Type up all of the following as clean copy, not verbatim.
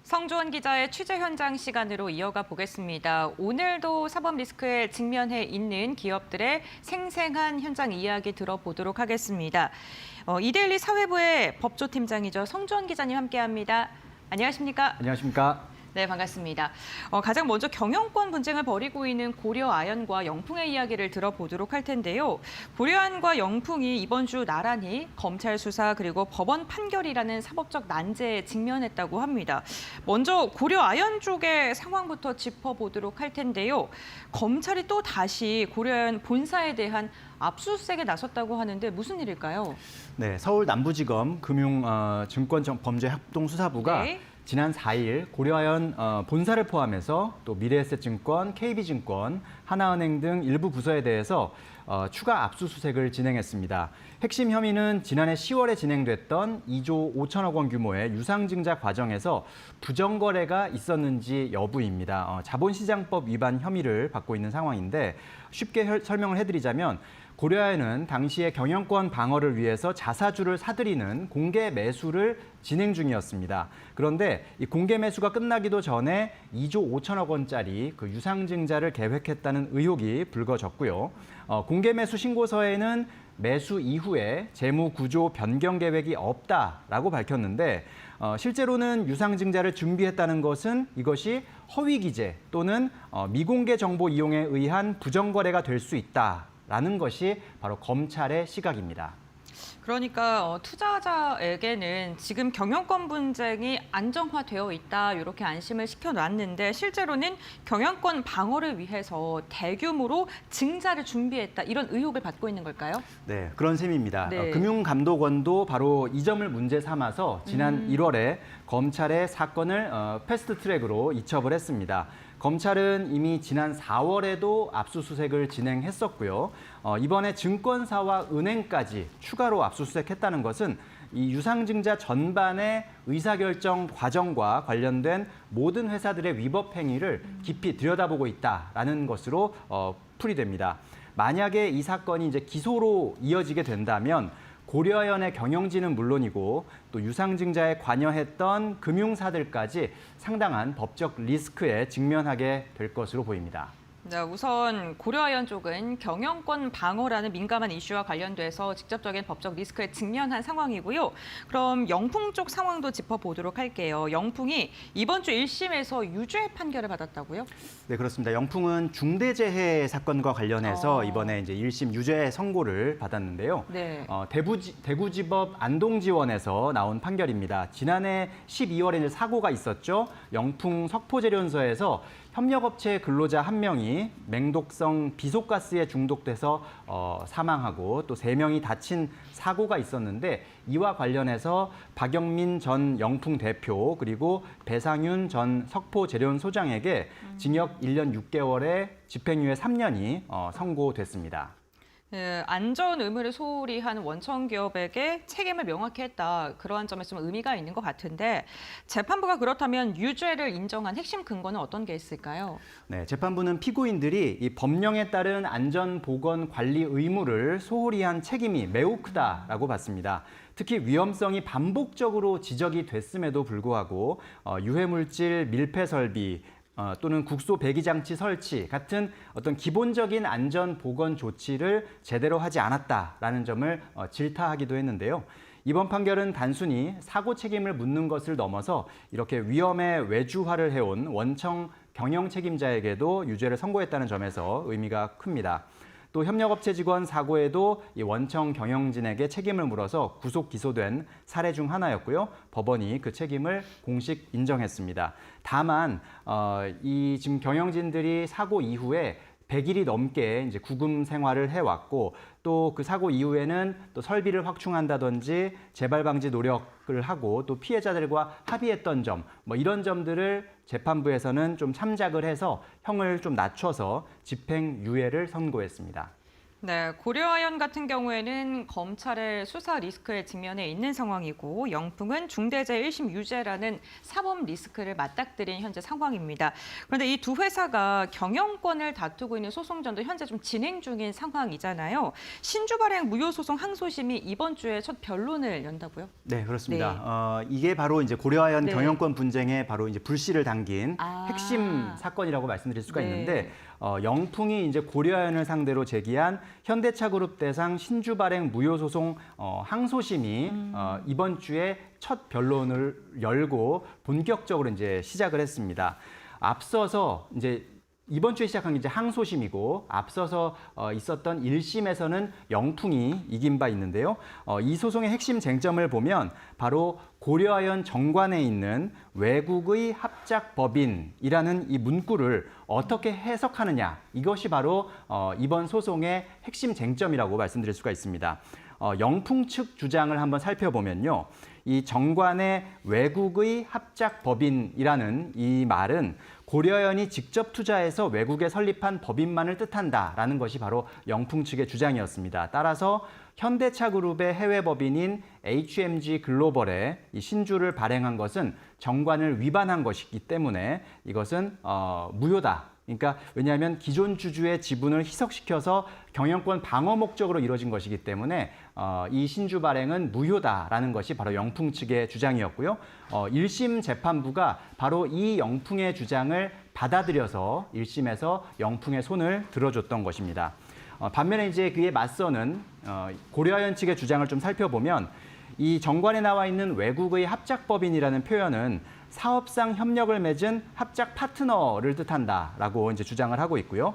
성주원 기자의 취재 현장 시간으로 이어가 보겠습니다. 오늘도 사법 리스크에 직면해 있는 기업들의 생생한 현장 이야기 들어보도록 하겠습니다. 이데일리 사회부의 법조팀장이죠. 성주원 기자님 함께합니다. 안녕하십니까? 안녕하십니까? 네, 반갑습니다. 가장 먼저 경영권 분쟁을 벌이고 있는 고려아연과 영풍의 이야기를 들어보도록 할 텐데요. 고려아연과 영풍이 이번 주 나란히 검찰 수사 그리고 법원 판결이라는 사법적 난제에 직면했다고 합니다. 먼저 고려아연 쪽의 상황부터 짚어보도록 할 텐데요. 검찰이 또 다시 고려아연 본사에 대한 압수수색에 나섰다고 하는데 무슨 일일까요? 네, 서울 남부지검 금융범죄합동수사부가 네. 지난 4일 고려아연 본사를 포함해서 또 미래에셋증권, KB증권, 하나은행 등 일부 부서에 대해서 추가 압수수색을 진행했습니다. 핵심 혐의는 지난해 10월에 진행됐던 2조 5천억 원 규모의 유상증자 과정에서 부정거래가 있었는지 여부입니다. 자본시장법 위반 혐의를 받고 있는 상황인데 쉽게 설명을 해드리자면 고려아연은 당시에 경영권 방어를 위해서 자사주를 사들이는 공개 매수를 진행 중이었습니다. 그런데 이 공개 매수가 끝나기도 전에 2조 5천억 원짜리 그 유상증자를 계획했다는 의혹이 불거졌고요. 공개 매수 신고서에는 매수 이후에 재무 구조 변경 계획이 없다라고 밝혔는데 실제로는 유상증자를 준비했다는 것은 이것이 허위 기재 또는 미공개 정보 이용에 의한 부정거래가 될 수 있다라는 것이 바로 검찰의 시각입니다. 그러니까 투자자에게는 지금 경영권 분쟁이 안정화되어 있다 이렇게 안심을 시켜놨는데 실제로는 경영권 방어를 위해서 대규모로 증자를 준비했다 이런 의혹을 받고 있는 걸까요? 네, 그런 셈입니다. 네. 금융감독원도 바로 이 점을 문제 삼아서 지난 1월에 검찰의 사건을 패스트트랙으로 이첩을 했습니다. 검찰은 이미 지난 4월에도 압수수색을 진행했었고요. 이번에 증권사와 은행까지 추가로 압수수색했다는 것은 이 유상증자 전반의 의사결정 과정과 관련된 모든 회사들의 위법 행위를 깊이 들여다보고 있다라는 것으로 풀이됩니다. 만약에 이 사건이 이제 기소로 이어지게 된다면 고려아연의 경영진은 물론이고 또 유상증자에 관여했던 금융사들까지 상당한 법적 리스크에 직면하게 될 것으로 보입니다. 네, 우선 고려아연 쪽은 경영권 방어라는 민감한 이슈와 관련돼서 직접적인 법적 리스크에 직면한 상황이고요. 그럼 영풍 쪽 상황도 짚어보도록 할게요. 영풍이 이번 주 1심에서 유죄 판결을 받았다고요? 네, 그렇습니다. 영풍은 중대재해 사건과 관련해서 이번에 이제 1심 유죄 선고를 받았는데요. 네. 대구지법 안동지원에서 나온 판결입니다. 지난해 12월에 이제 사고가 있었죠. 영풍 석포제련소에서 협력업체 근로자 1명이 맹독성 비속가스에 중독돼서 사망하고 또 3명이 다친 사고가 있었는데 이와 관련해서 박영민 전 영풍 대표 그리고 배상윤 전 석포제련소장에게 징역 1년 6개월에 집행유예 3년이 선고됐습니다. 네, 안전 의무를 소홀히 한 원청 기업에게 책임을 명확히 했다. 그러한 점에서 좀 의미가 있는 것 같은데 재판부가 그렇다면 유죄를 인정한 핵심 근거는 어떤 게 있을까요? 네, 재판부는 피고인들이 이 법령에 따른 안전 보건 관리 의무를 소홀히 한 책임이 매우 크다라고 봤습니다. 특히 위험성이 반복적으로 지적이 됐음에도 불구하고 유해물질 밀폐 설비 또는 국소 배기장치 설치 같은 어떤 기본적인 안전 보건 조치를 제대로 하지 않았다라는 점을 질타하기도 했는데요. 이번 판결은 단순히 사고 책임을 묻는 것을 넘어서 이렇게 위험에 외주화를 해온 원청 경영 책임자에게도 유죄를 선고했다는 점에서 의미가 큽니다. 또 협력업체 직원 사고에도 이 원청 경영진에게 책임을 물어서 구속 기소된 사례 중 하나였고요. 법원이 그 책임을 공식 인정했습니다. 다만 이 지금 경영진들이 사고 이후에 100일이 넘게 이제 구금 생활을 해왔고 또 그 사고 이후에는 또 설비를 확충한다든지 재발 방지 노력을 하고 또 피해자들과 합의했던 점 이런 점들을 재판부에서는 좀 참작을 해서 형을 좀 낮춰서 집행유예를 선고했습니다. 네, 고려아연 같은 경우에는 검찰의 수사 리스크에 직면해 있는 상황이고 영풍은 중대재해 1심 유죄라는 사법 리스크를 맞닥뜨린 현재 상황입니다. 그런데 이 두 회사가 경영권을 다투고 있는 소송전도 현재 좀 진행 중인 상황이잖아요. 신주 발행 무효 소송 항소심이 이번 주에 첫 변론을 연다고요? 네, 그렇습니다. 이게 바로 이제 고려아연 네. 경영권 분쟁에 바로 이제 불씨를 당긴 아. 핵심 사건이라고 말씀드릴 수가 네. 있는데 영풍이 이제 고려아연을 상대로 제기한 현대차그룹 대상 신주 발행 무효 소송 항소심이 이번 주에 첫 변론을 열고 본격적으로 이제 시작을 했습니다. 앞서서 이제 이번 주에 시작한 게 이제 항소심이고 앞서서 있었던 1심에서는 영풍이 이긴 바 있는데요. 이 소송의 핵심 쟁점을 보면 바로 고려아연 정관에 있는 외국의 합작법인이라는 이 문구를 어떻게 해석하느냐, 이것이 바로 이번 소송의 핵심 쟁점이라고 말씀드릴 수가 있습니다. 영풍 측 주장을 한번 살펴보면요. 이 정관의 외국의 합작법인이라는 이 말은 고려아연이 직접 투자해서 외국에 설립한 법인만을 뜻한다라는 것이 바로 영풍 측의 주장이었습니다. 따라서 현대차그룹의 해외 법인인 HMG 글로벌에 이 신주를 발행한 것은 정관을 위반한 것이기 때문에 이것은 무효다. 그러니까 왜냐하면 기존 주주의 지분을 희석시켜서 경영권 방어 목적으로 이루어진 것이기 때문에 이 신주 발행은 무효다라는 것이 바로 영풍 측의 주장이었고요. 1심 재판부가 바로 이 영풍의 주장을 받아들여서 1심에서 영풍의 손을 들어줬던 것입니다. 반면에 이제 그에 맞서는 고려아연 측의 주장을 좀 살펴보면 이 정관에 나와 있는 외국의 합작법인이라는 표현은 사업상 협력을 맺은 합작 파트너를 뜻한다라고 이제 주장을 하고 있고요.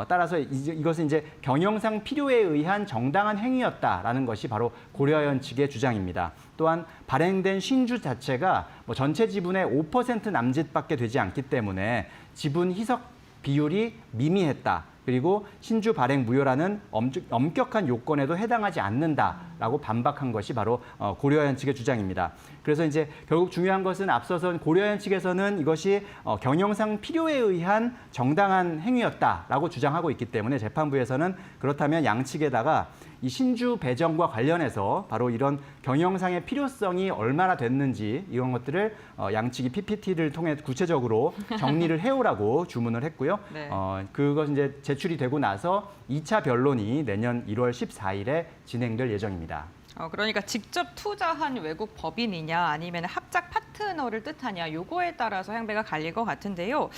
따라서 이것은 이제 경영상 필요에 의한 정당한 행위였다라는 것이 바로 고려아연 측의 주장입니다. 또한 발행된 신주 자체가 뭐 전체 지분의 5% 남짓밖에 되지 않기 때문에 지분 희석 비율이 미미했다. 그리고 신주 발행 무효라는 엄격한 요건에도 해당하지 않는다라고 반박한 것이 바로 고려아연 측의 주장입니다. 그래서 이제 결국 중요한 것은 앞서서 고려아연 측에서는 이것이 경영상 필요에 의한 정당한 행위였다라고 주장하고 있기 때문에 재판부에서는 그렇다면 양측에다가 이 신주 배정과 관련해서 바로 이런 경영상의 필요성이 얼마나 됐는지 이런 것들을 양측이 PPT를 통해 구체적으로 정리를 해오라고 주문을 했고요. 네. 그것 이제 제출이 되고 나서 2차 변론이 내년 1월 14일에 진행될 예정입니다. 그러니까 직접 투자한 외국 법인이냐 아니면 합작 파트너를 뜻하냐 요거에 따라서 향배가 갈릴 것 같은데요.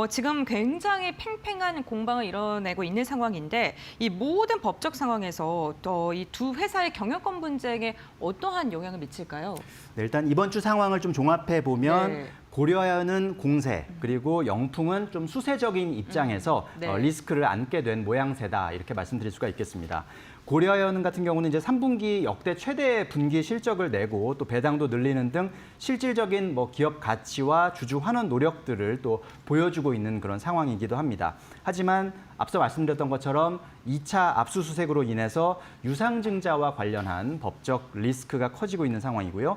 지금 굉장히 팽팽한 공방을 이뤄내고 있는 상황인데 이 모든 법적 상황에서 이 두 회사의 경영권 분쟁에 어떠한 영향을 미칠까요? 네, 일단 이번 주 상황을 좀 종합해 보면 네. 고려아연은 공세, 그리고 영풍은 좀 수세적인 입장에서 네. 리스크를 안게 된 모양새다 이렇게 말씀드릴 수가 있겠습니다. 고려아연 같은 경우는 이제 3분기 역대 최대 분기 실적을 내고 또 배당도 늘리는 등 실질적인 뭐 기업 가치와 주주 환원 노력들을 또 보여주고 있는 그런 상황이기도 합니다. 하지만 앞서 말씀드렸던 것처럼 2차 압수수색으로 인해서 유상증자와 관련한 법적 리스크가 커지고 있는 상황이고요.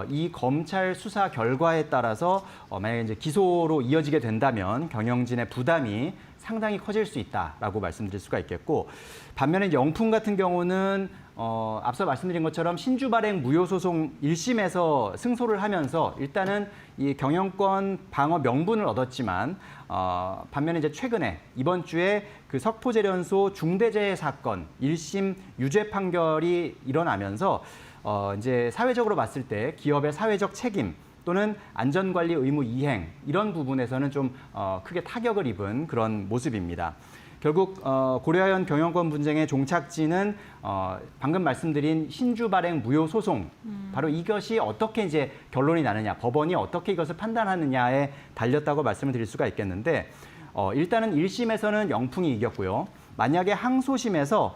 이 검찰 수사 결과에 따라서 만약에 이제 기소로 이어지게 된다면 경영진의 부담이 상당히 커질 수 있다라고 말씀드릴 수가 있겠고, 반면에 영풍 같은 경우는 앞서 말씀드린 것처럼 신주 발행 무효 소송 1심에서 승소를 하면서 일단은 이 경영권 방어 명분을 얻었지만 반면에 이제 최근에 이번 주에 그 석포재련소 중대재해 사건 1심 유죄 판결이 일어나면서 이제 사회적으로 봤을 때 기업의 사회적 책임 또는 안전관리 의무 이행 이런 부분에서는 좀 크게 타격을 입은 그런 모습입니다. 결국 고려아연 경영권 분쟁의 종착지는 방금 말씀드린 신주 발행 무효 소송 바로 이것이 어떻게 이제 결론이 나느냐, 법원이 어떻게 이것을 판단하느냐에 달렸다고 말씀을 드릴 수가 있겠는데 일단은 1심에서는 영풍이 이겼고요. 만약에 항소심에서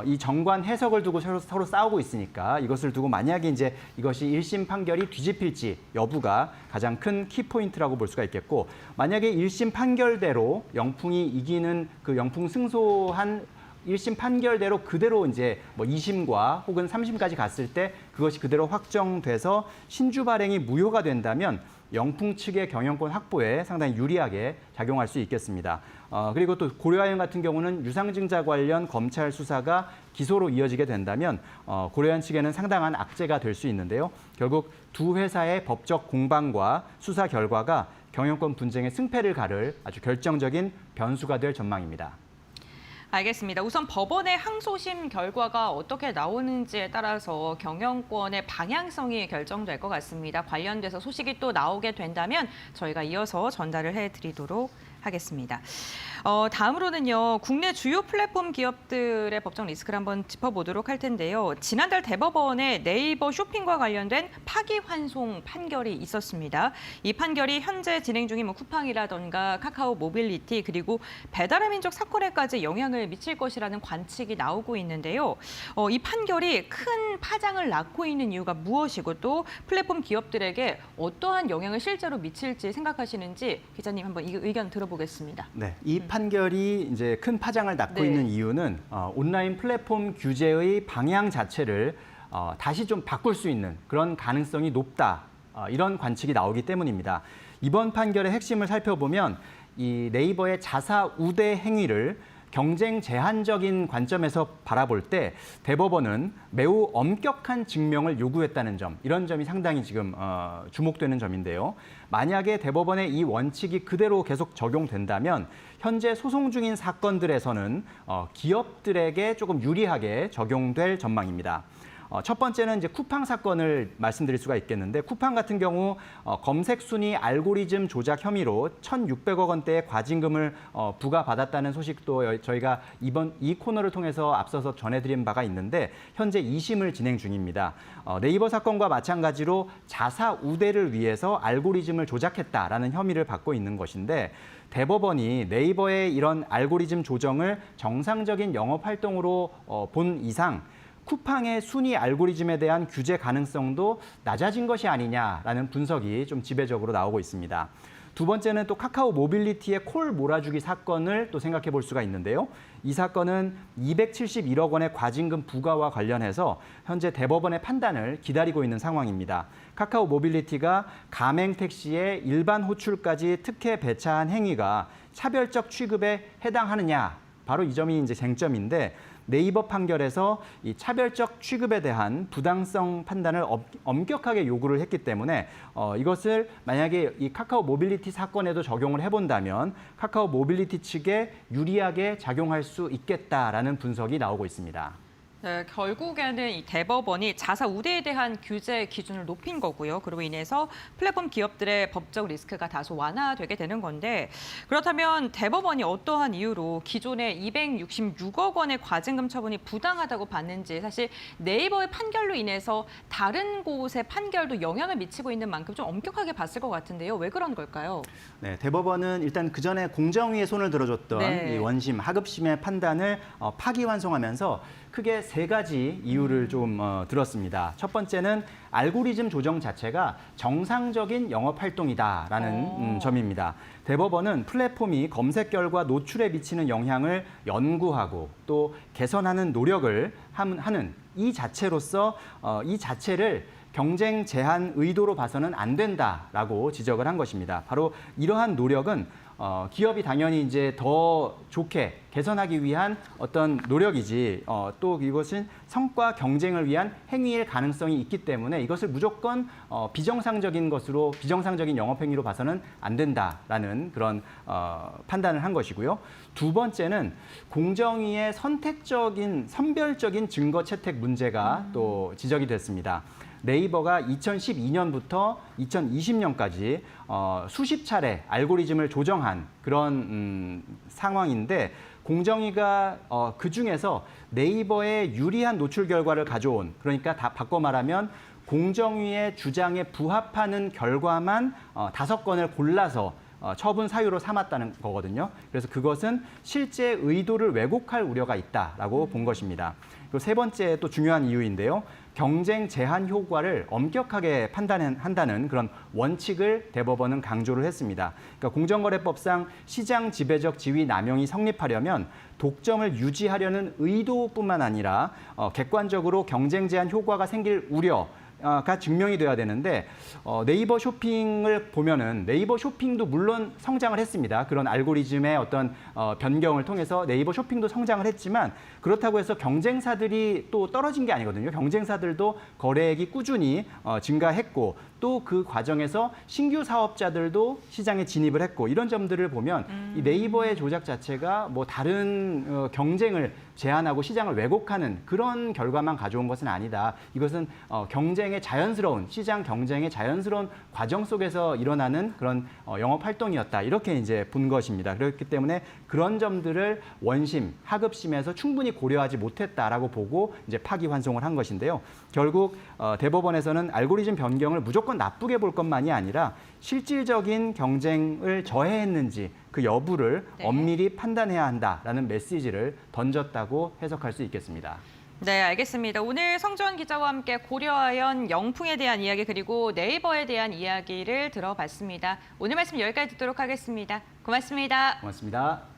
이 정관 해석을 두고 서로 싸우고 있으니까 이것을 두고 만약에 이제 이것이 1심 판결이 뒤집힐지 여부가 가장 큰 키포인트라고 볼 수가 있겠고, 만약에 1심 판결대로 영풍이 이기는 그 영풍 승소한 1심 판결대로 그대로 이제 뭐 2심과 혹은 3심까지 갔을 때 그것이 그대로 확정돼서 신주 발행이 무효가 된다면 영풍 측의 경영권 확보에 상당히 유리하게 작용할 수 있겠습니다. 그리고 또 고려아연 같은 경우는 유상증자 관련 검찰 수사가 기소로 이어지게 된다면 고려아연 측에는 상당한 악재가 될 수 있는데요. 결국 두 회사의 법적 공방과 수사 결과가 경영권 분쟁의 승패를 가를 아주 결정적인 변수가 될 전망입니다. 알겠습니다. 우선 법원의 항소심 결과가 어떻게 나오는지에 따라서 경영권의 방향성이 결정될 것 같습니다. 관련돼서 소식이 또 나오게 된다면 저희가 이어서 전달을 해드리도록 하겠습니다. 다음으로는요, 국내 주요 플랫폼 기업들의 법적 리스크를 한번 짚어보도록 할 텐데요. 지난달 대법원에 네이버 쇼핑과 관련된 파기환송 판결이 있었습니다. 이 판결이 현재 진행 중인 쿠팡이라던가 카카오 모빌리티 그리고 배달의 민족 사건에까지 영향을 미칠 것이라는 관측이 나오고 있는데요. 이 판결이 큰 파장을 낳고 있는 이유가 무엇이고 또 플랫폼 기업들에게 어떠한 영향을 실제로 미칠지 생각하시는지 기자님 한번 이 의견 들어보겠습니다. 네, 이 판결이 이제 큰 파장을 낳고 네. 있는 이유는 온라인 플랫폼 규제의 방향 자체를 다시 좀 바꿀 수 있는 그런 가능성이 높다. 이런 관측이 나오기 때문입니다. 이번 판결의 핵심을 살펴보면 이 네이버의 자사 우대 행위를 경쟁 제한적인 관점에서 바라볼 때 대법원은 매우 엄격한 증명을 요구했다는 점, 이런 점이 상당히 지금 주목되는 점인데요. 만약에 대법원의 이 원칙이 그대로 계속 적용된다면 현재 소송 중인 사건들에서는 기업들에게 조금 유리하게 적용될 전망입니다. 첫 번째는 이제 쿠팡 사건을 말씀드릴 수가 있겠는데 쿠팡 같은 경우 검색 순위 알고리즘 조작 혐의로 1,600억 원대의 과징금을 부과받았다는 소식도 저희가 이 코너를 통해서 앞서서 전해드린 바가 있는데 현재 2심을 진행 중입니다. 네이버 사건과 마찬가지로 자사 우대를 위해서 알고리즘을 조작했다라는 혐의를 받고 있는 것인데 대법원이 네이버의 이런 알고리즘 조정을 정상적인 영업 활동으로 본 이상 쿠팡의 순위 알고리즘에 대한 규제 가능성도 낮아진 것이 아니냐라는 분석이 좀 지배적으로 나오고 있습니다. 두 번째는 또 카카오 모빌리티의 콜 몰아주기 사건을 또 생각해 볼 수가 있는데요. 이 사건은 271억 원의 과징금 부과와 관련해서 현재 대법원의 판단을 기다리고 있는 상황입니다. 카카오 모빌리티가 가맹 택시의 일반 호출까지 특혜 배차한 행위가 차별적 취급에 해당하느냐, 바로 이 점이 이제 쟁점인데 네이버 판결에서 이 차별적 취급에 대한 부당성 판단을 엄격하게 요구를 했기 때문에 이것을 만약에 이 카카오 모빌리티 사건에도 적용을 해본다면 카카오 모빌리티 측에 유리하게 작용할 수 있겠다라는 분석이 나오고 있습니다. 네, 결국에는 이 대법원이 자사 우대에 대한 규제 기준을 높인 거고요. 그로 인해서 플랫폼 기업들의 법적 리스크가 다소 완화되게 되는 건데 그렇다면 대법원이 어떠한 이유로 기존의 266억 원의 과징금 처분이 부당하다고 봤는지 사실 네이버의 판결로 인해서 다른 곳의 판결도 영향을 미치고 있는 만큼 좀 엄격하게 봤을 것 같은데요. 왜 그런 걸까요? 네, 대법원은 일단 그 전에 공정위에 손을 들어줬던 네. 이 원심, 하급심의 판단을 파기환송하면서 크게 세 가지 이유를 좀 들었습니다. 첫 번째는 알고리즘 조정 자체가 정상적인 영업 활동이다라는 점입니다. 대법원은 플랫폼이 검색 결과 노출에 미치는 영향을 연구하고 또 개선하는 노력을 하는 이 자체로서 이 자체를 경쟁 제한 의도로 봐서는 안 된다라고 지적을 한 것입니다. 바로 이러한 노력은 기업이 당연히 이제 더 좋게 개선하기 위한 어떤 노력이지 또 이것은 성과 경쟁을 위한 행위일 가능성이 있기 때문에 이것을 무조건 비정상적인 것으로 비정상적인 영업 행위로 봐서는 안 된다라는 그런 판단을 한 것이고요. 두 번째는 공정위의 선별적인 증거 채택 문제가 또 지적이 됐습니다. 네이버가 2012년부터 2020년까지 수십 차례 알고리즘을 조정한 그런 상황인데 공정위가 그중에서 네이버의 유리한 노출 결과를 가져온, 그러니까 다 바꿔 말하면 공정위의 주장에 부합하는 결과만 5건을 골라서 처분 사유로 삼았다는 거거든요. 그래서 그것은 실제 의도를 왜곡할 우려가 있다라고 본 것입니다. 그리고 세 번째 또 중요한 이유인데요. 경쟁 제한 효과를 엄격하게 판단한다는 그런 원칙을 대법원은 강조를 했습니다. 그러니까 공정거래법상 시장 지배적 지위 남용이 성립하려면 독점을 유지하려는 의도뿐만 아니라 객관적으로 경쟁 제한 효과가 생길 우려가 증명이 돼야 되는데 네이버 쇼핑을 보면은 네이버 쇼핑도 물론 성장을 했습니다. 그런 알고리즘의 어떤 변경을 통해서 네이버 쇼핑도 성장을 했지만 그렇다고 해서 경쟁사들이 또 떨어진 게 아니거든요. 경쟁사들도 거래액이 꾸준히 증가했고 또 그 과정에서 신규 사업자들도 시장에 진입을 했고 이런 점들을 보면 이 네이버의 조작 자체가 뭐 다른 경쟁을 제한하고 시장을 왜곡하는 그런 결과만 가져온 것은 아니다. 이것은 경쟁의 자연스러운 시장 경쟁의 자연스러운 과정 속에서 일어나는 그런 영업 활동이었다. 이렇게 이제 본 것입니다. 그렇기 때문에 그런 점들을 원심, 하급심에서 충분히 고려하지 못했다라고 보고 이제 파기환송을 한 것인데요. 결국 대법원에서는 알고리즘 변경을 무조건 나쁘게 볼 것만이 아니라 실질적인 경쟁을 저해했는지 그 여부를 네. 엄밀히 판단해야 한다라는 메시지를 던졌다고 해석할 수 있겠습니다. 네, 알겠습니다. 오늘 성주환 기자와 함께 고려아연 영풍에 대한 이야기 그리고 네이버에 대한 이야기를 들어봤습니다. 오늘 말씀 여기까지 듣도록 하겠습니다. 고맙습니다. 고맙습니다.